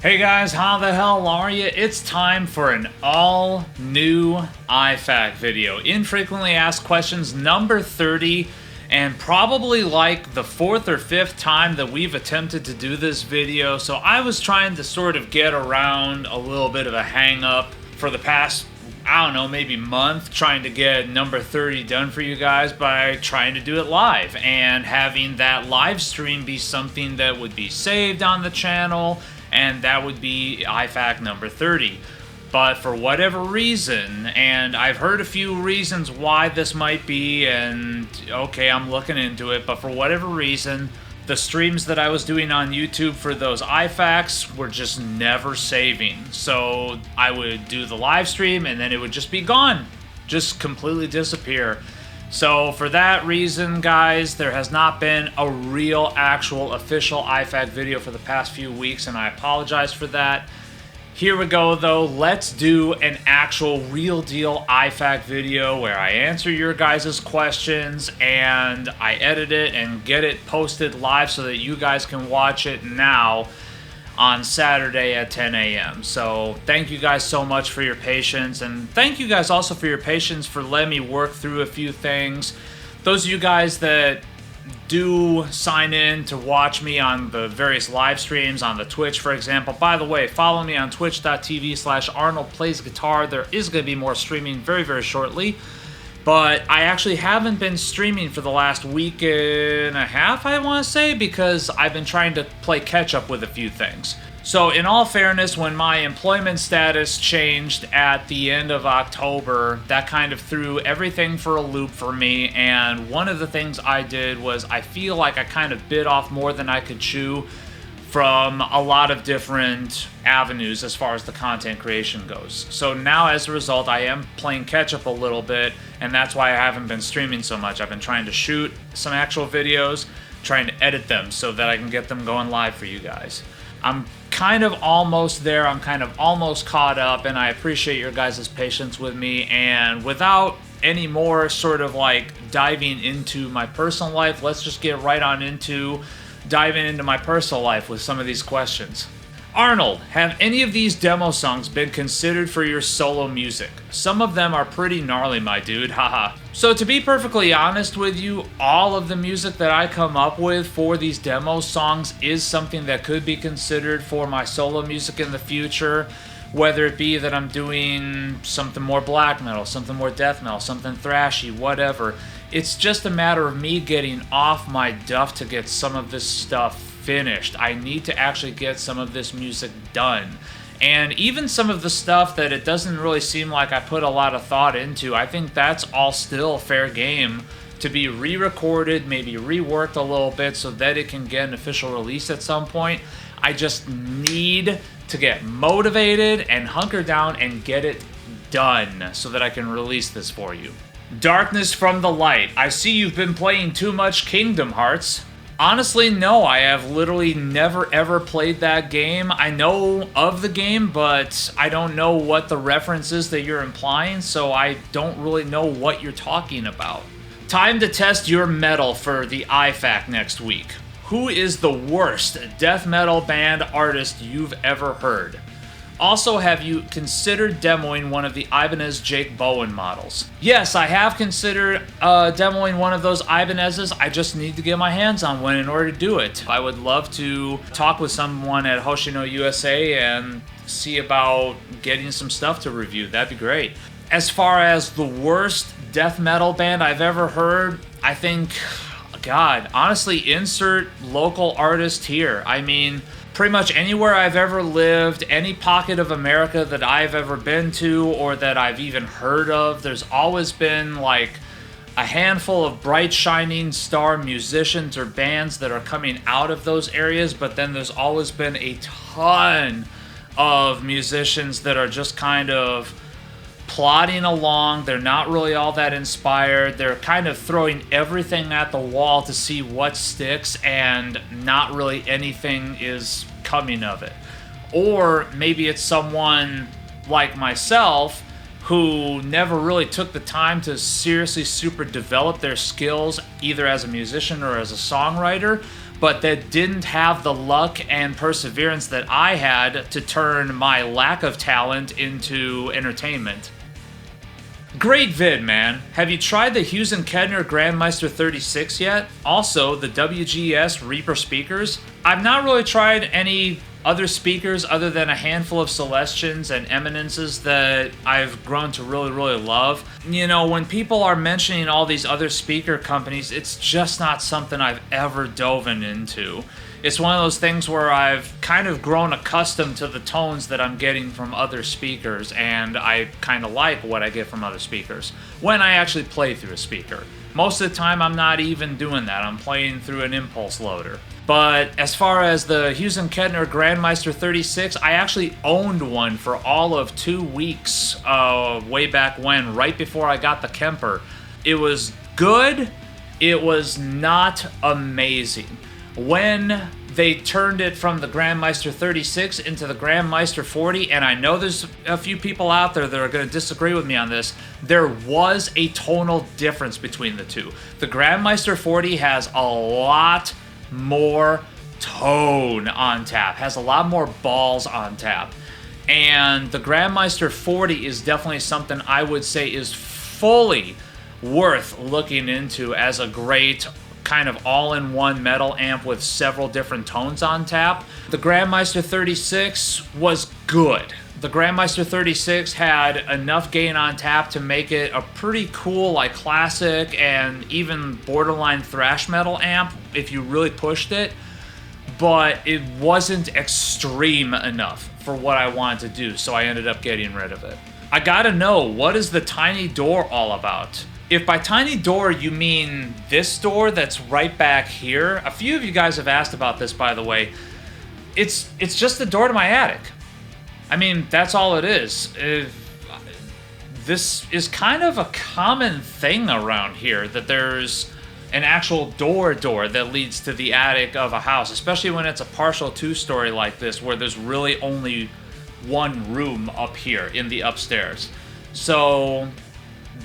Hey guys, how the hell are you? It's time for an all new iFAQ video. Infrequently asked questions number 30, and probably like the fourth or fifth time that we've attempted to do this video. So I was trying to sort of get around a little bit of a hang up for the past, I don't know, maybe month, trying to get number 30 done for you guys by trying to do it live and having that live stream be something that would be saved on the channel. And that would be iFAQ number 30. But for whatever reason, and I've heard a few reasons why this might be, and okay, I'm looking into it, but for whatever reason, the streams that I was doing on YouTube for those iFAQs were just never saving. So I would do the live stream and then it would just be gone, just completely disappear. So for that reason, guys, there has not been a real, actual, official iFAQ video for the past few weeks, and I apologize for that. Here we go, though. Let's do an actual, real deal iFAQ video where I answer your guys' questions, and I edit it and get it posted live so that you guys can watch it now on Saturday at 10 a.m. So thank you guys so much for your patience, and thank you guys also for your patience for letting me work through a few things. Those of you guys that do sign in to watch me on the various live streams on the Twitch, for example. By the way, follow me on twitch.tv/ArnoldPlaysGuitar. There is going to be more streaming very, very shortly. But I actually haven't been streaming for the last week and a half, I want to say, because I've been trying to play catch up with a few things. So in all fairness, when my employment status changed at the end of October, that kind of threw everything for a loop for me. And one of the things I did was I feel like I kind of bit off more than I could chew from a lot of different avenues as far as the content creation goes. So now as a result, I am playing catch up a little bit, and that's why I haven't been streaming so much. I've been trying to shoot some actual videos, trying to edit them so that I can get them going live for you guys. I'm kind of almost there, I'm kind of almost caught up, and I appreciate your guys' patience with me. And without any more sort of like diving into my personal life, let's just get right on into diving into my personal life with some of these questions. Arnold, have any of these demo songs been considered for your solo music? Some of them are pretty gnarly, my dude, haha. So to be perfectly honest with you, all of the music that I come up with for these demo songs is something that could be considered for my solo music in the future. Whether it be that I'm doing something more black metal, something more death metal, something thrashy, whatever. It's just a matter of me getting off my duff to get some of this stuff finished. I need to actually get some of this music done. And even some of the stuff that it doesn't really seem like I put a lot of thought into, I think that's all still fair game to be re-recorded, maybe reworked a little bit so that it can get an official release at some point. I just need to get motivated and hunker down and get it done so that I can release this for you. Darkness from the Light. I see you've been playing too much Kingdom Hearts. Honestly, no, I have literally never ever played that game. I know of the game, but I don't know what the reference is that you're implying, so I don't really know what you're talking about. Time to test your metal for the iFAQ next week. Who is the worst death metal band artist you've ever heard? Also, have you considered demoing one of the Ibanez Jake Bowen models? Yes, I have considered demoing one of those Ibanez's. I just need to get my hands on one in order to do it. I would love to talk with someone at Hoshino USA and see about getting some stuff to review. That'd be great. As far as the worst death metal band I've ever heard, I think, God, honestly, insert local artist here. I mean, pretty much anywhere I've ever lived, any pocket of America that I've ever been to or that I've even heard of, there's always been like a handful of bright shining star musicians or bands that are coming out of those areas, but then there's always been a ton of musicians that are just kind of plodding along. They're not really all that inspired. They're kind of throwing everything at the wall to see what sticks, and not really anything is coming of it. Or maybe it's someone like myself who never really took the time to seriously super develop their skills either as a musician or as a songwriter, but that didn't have the luck and perseverance that I had to turn my lack of talent into entertainment. Great vid, man. Have you tried the Hughes & Kedner Grandmeister 36 yet? Also, the WGS Reaper speakers? I've not really tried any other speakers other than a handful of Celestians and Eminences that I've grown to really, really love. You know, when people are mentioning all these other speaker companies, it's just not something I've ever dove into. It's one of those things where I've kind of grown accustomed to the tones that I'm getting from other speakers, and I kind of like what I get from other speakers when I actually play through a speaker. Most of the time, I'm not even doing that. I'm playing through an impulse loader. But as far as the Hughes & Kedner Grandmeister 36, I actually owned one for all of 2 weeks way back when, right before I got the Kemper. It was good. It was not amazing. When they turned it from the Grandmeister 36 into the Grandmeister 40, and I know there's a few people out there that are going to disagree with me on this, there was a tonal difference between the two. The Grandmeister 40 has a lot more tone on tap, has a lot more balls on tap. And the Grandmeister 40 is definitely something I would say is fully worth looking into as a great kind of all-in-one metal amp with several different tones on tap. The Grandmeister 36 was good. The Grandmeister 36 had enough gain on tap to make it a pretty cool, like, classic and even borderline thrash metal amp if you really pushed it, but it wasn't extreme enough for what I wanted to do, so I ended up getting rid of it. I gotta know, what is the tiny door all about? If by tiny door you mean this door that's right back here, a few of you guys have asked about this, by the way. It's just the door to my attic. I mean, that's all it is. This is kind of a common thing around here, that there's an actual door that leads to the attic of a house, especially when it's a partial two-story like this, where there's really only one room up here in the upstairs. So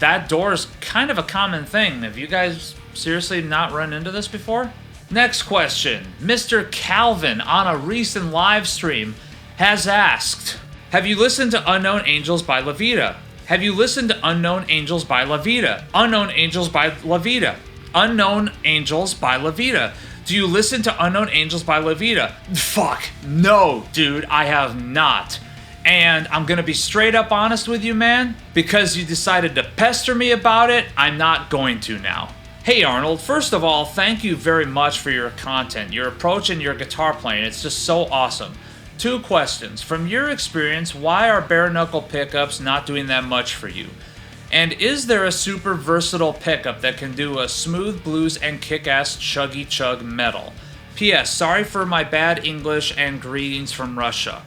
that door is kind of a common thing. Have you guys seriously not run into this before? Next question. Mr. Calvin on a recent live stream has asked, have you listened to Unknown Angels by Levita? Have you listened to Unknown Angels by Levita? Unknown Angels by Levita. Unknown Angels by Levita. Do you listen to Unknown Angels by Levita? Fuck. No, dude, I have not. And I'm gonna be straight up honest with you, man. Because you decided to pester me about it, I'm not going to now. Hey Arnold, first of all, thank you very much for your content, your approach, and your guitar playing. It's just so awesome. 2 questions. From your experience, why are bare knuckle pickups not doing that much for you? And is there a super versatile pickup that can do a smooth blues and kick-ass chuggy chug metal? P.S. Sorry for my bad English and greetings from Russia.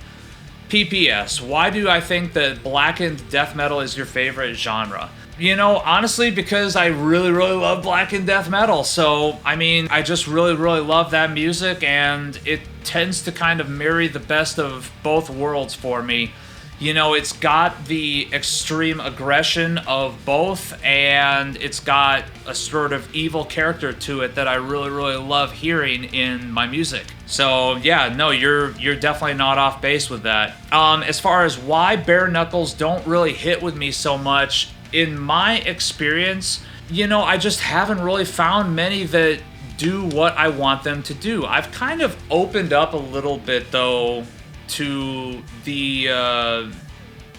P.P.S. Why do I think that blackened death metal is your favorite genre? You know, honestly, because I really, really love blackened death metal. So, I mean, I just really, really love that music, and it tends to kind of marry the best of both worlds for me. You know, it's got the extreme aggression of both, and it's got a sort of evil character to it that I really, really love hearing in my music. So, yeah, no, you're definitely not off base with that. As far as why bare knuckles don't really hit with me so much, in my experience, you know, I just haven't really found many that do what I want them to do. I've kind of opened up a little bit, though, to the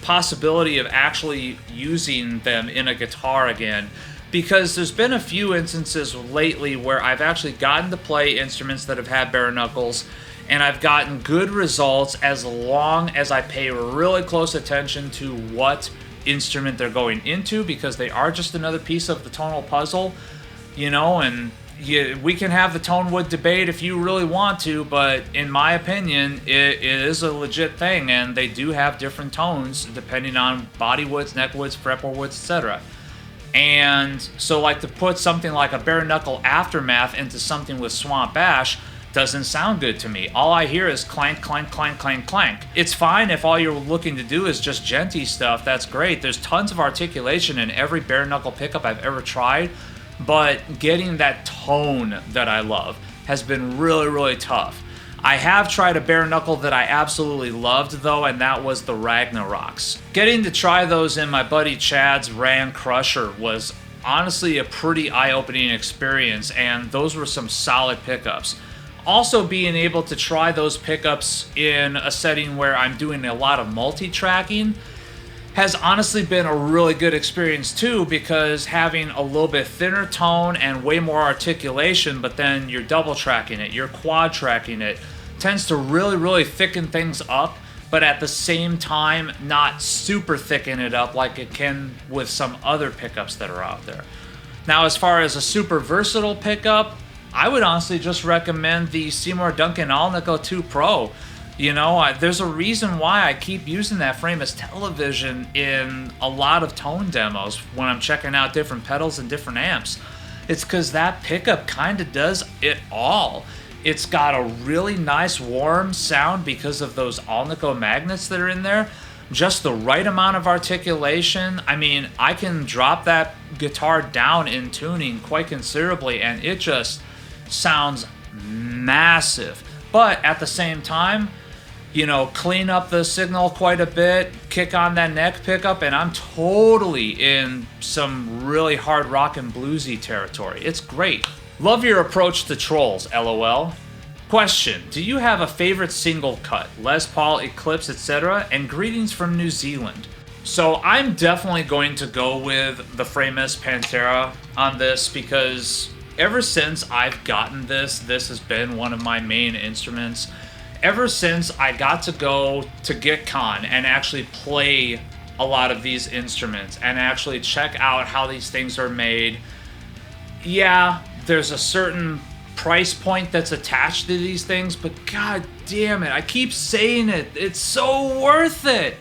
possibility of actually using them in a guitar again, because there's been a few instances lately where I've actually gotten to play instruments that have had bare knuckles, and I've gotten good results as long as I pay really close attention to what instrument they're going into, because they are just another piece of the tonal puzzle, you know. And we can have the tone wood debate if you really want to, but in my opinion, it is a legit thing, and they do have different tones depending on body woods, neck woods, fretboard woods, etc. And so, like, to put something like a bare knuckle aftermath into something with Swamp Ash doesn't sound good to me. All I hear is clank, clank, clank, clank, clank. It's fine if all you're looking to do is just djenty stuff. That's great. There's tons of articulation in every bare knuckle pickup I've ever tried, but getting that tone that I love, has been really, really tough. I have tried a bare knuckle that I absolutely loved though, and that was the Ragnarok's. Getting to try those in my buddy Chad's Ran Crusher was honestly a pretty eye-opening experience, and those were some solid pickups. Also, being able to try those pickups in a setting where I'm doing a lot of multi-tracking has honestly been a really good experience too, because having a little bit thinner tone and way more articulation, but then you're double tracking it, you're quad tracking it, tends to really, really thicken things up, but at the same time not super thicken it up like it can with some other pickups that are out there. Now, as far as a super versatile pickup, I would honestly just recommend the Seymour Duncan Alnico 2 Pro. You know, there's a reason why I keep using that frame as television in a lot of tone demos when I'm checking out different pedals and different amps. It's because that pickup kind of does it all. It's got a really nice warm sound because of those Alnico magnets that are in there. Just the right amount of articulation. I mean, I can drop that guitar down in tuning quite considerably and it just sounds massive. But at the same time, you know, clean up the signal quite a bit, kick on that neck pickup, and I'm totally in some really hard rock and bluesy territory. It's great. Love your approach to trolls, LOL. Question, do you have a favorite single cut? Les Paul, Eclipse, etc.? And greetings from New Zealand. So I'm definitely going to go with the Frameless Pantera on this because ever since I've gotten this has been one of my main instruments. Ever since I got to go to GitCon and actually play a lot of these instruments and actually check out how these things are made, yeah, there's a certain price point that's attached to these things, but god damn it, I keep saying it, it's so worth it.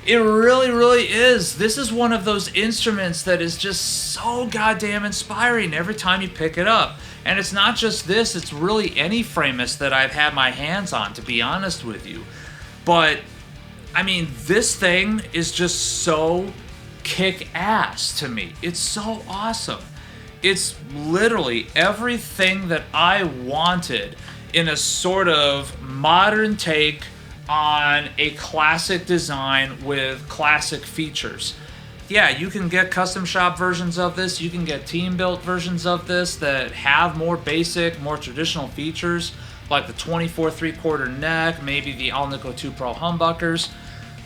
It really, really is. This is one of those instruments that is just so goddamn inspiring every time you pick it up. And it's not just this, it's really any Frameless that I've had my hands on, to be honest with you. But, I mean, this thing is just so kick-ass to me. It's so awesome. It's literally everything that I wanted in a sort of modern take on a classic design with classic features. Yeah, you can get custom shop versions of this, you can get team built versions of this that have more basic, more traditional features, like the 24 3/4 neck, maybe the Alnico 2 Pro humbuckers,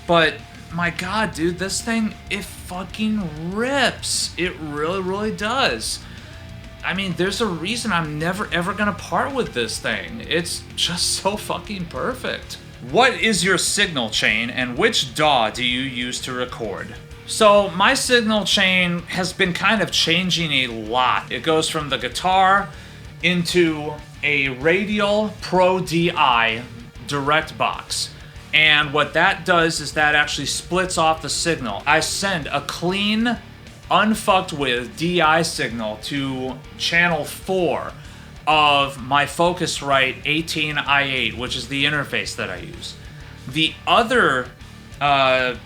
but my god, dude, this thing, it fucking rips. It really, really does. I mean, there's a reason I'm never ever gonna part with this thing. It's just so fucking perfect. What is your signal chain and which DAW do you use to record? So my signal chain has been kind of changing a lot. It goes from the guitar into a Radial Pro DI direct box. And what that does is that actually splits off the signal. I send a clean, unfucked with DI signal to channel 4 of my Focusrite 18i8, which is the interface that I use. The other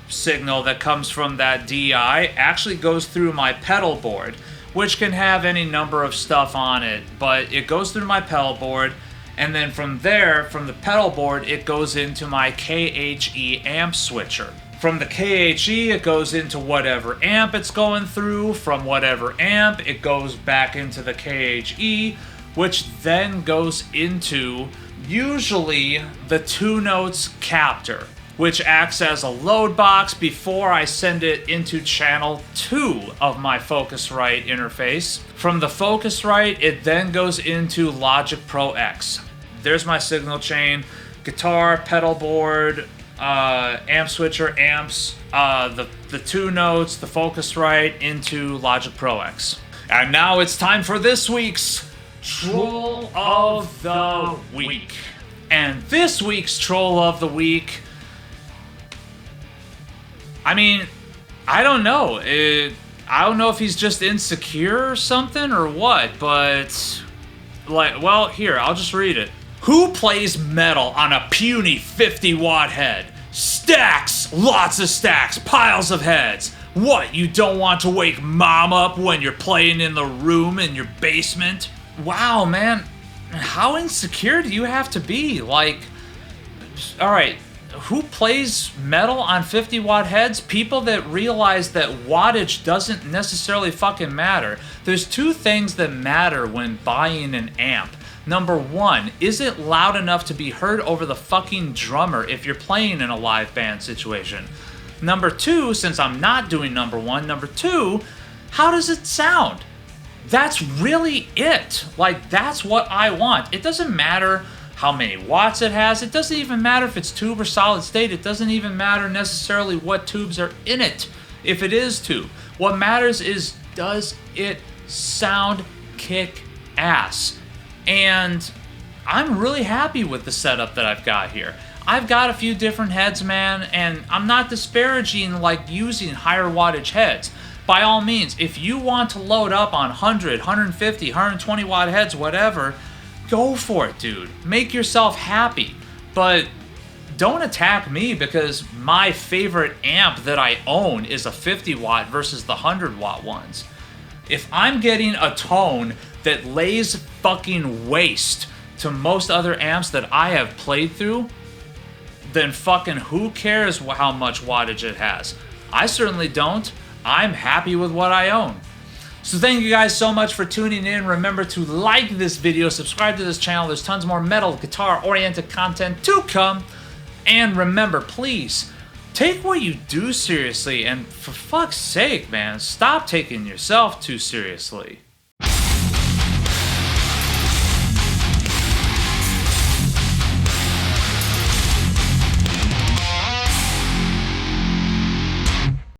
signal that comes from that DI actually goes through my pedal board, which can have any number of stuff on it, but it goes through my pedal board, and then from there, from the pedal board, it goes into my KHE amp switcher. From the KHE, it goes into whatever amp it's going through. From whatever amp, it goes back into the KHE, which then goes into usually the 2 notes captor, which acts as a load box before I send it into channel 2 of my Focusrite interface. From the Focusrite, it then goes into Logic Pro X. There's my signal chain: guitar, pedal board, amp switcher, amps, the 2 notes, the Focusrite into Logic Pro X. And now it's time for this week's Troll of the Week. And this week's Troll of the Week, I mean, I don't know. I don't know if he's just insecure or something or what, but, like, well, here, I'll just read it. Who plays metal on a puny 50-watt head? Stacks! Lots of stacks! Piles of heads! What, you don't want to wake mom up when you're playing in the room in your basement? Wow, man. how insecure do you have to be? Like, alright, who plays metal on 50 watt heads? People that realize that wattage doesn't necessarily fucking matter. There's two things that matter when buying an amp. Number one, is it loud enough to be heard over the fucking drummer if you're playing in a live band situation? Number two, since I'm not doing number one, number two, how does it sound? That's really it. Like, that's what I want. It doesn't matter how many watts it has. It doesn't even matter if it's tube or solid state. It doesn't even matter necessarily what tubes are in it, if it is tube. What matters is, does it sound kick ass? And I'm really happy with the setup that I've got here. I've got a few different heads, man, and I'm not disparaging like using higher wattage heads. By all means, if you want to load up on 100, 150, 120 watt heads, whatever, go for it, dude. Make yourself happy. But don't attack me because my favorite amp that I own is a 50 watt versus the 100 watt ones. If I'm getting a tone that lays fucking waste to most other amps that I have played through, then fucking who cares how much wattage it has? I certainly don't. I'm happy with what I own. So thank you guys so much for tuning in. Remember to like this video, subscribe to this channel. There's tons more metal, guitar-oriented content to come. And remember, please, take what you do seriously. And for fuck's sake, man, stop taking yourself too seriously.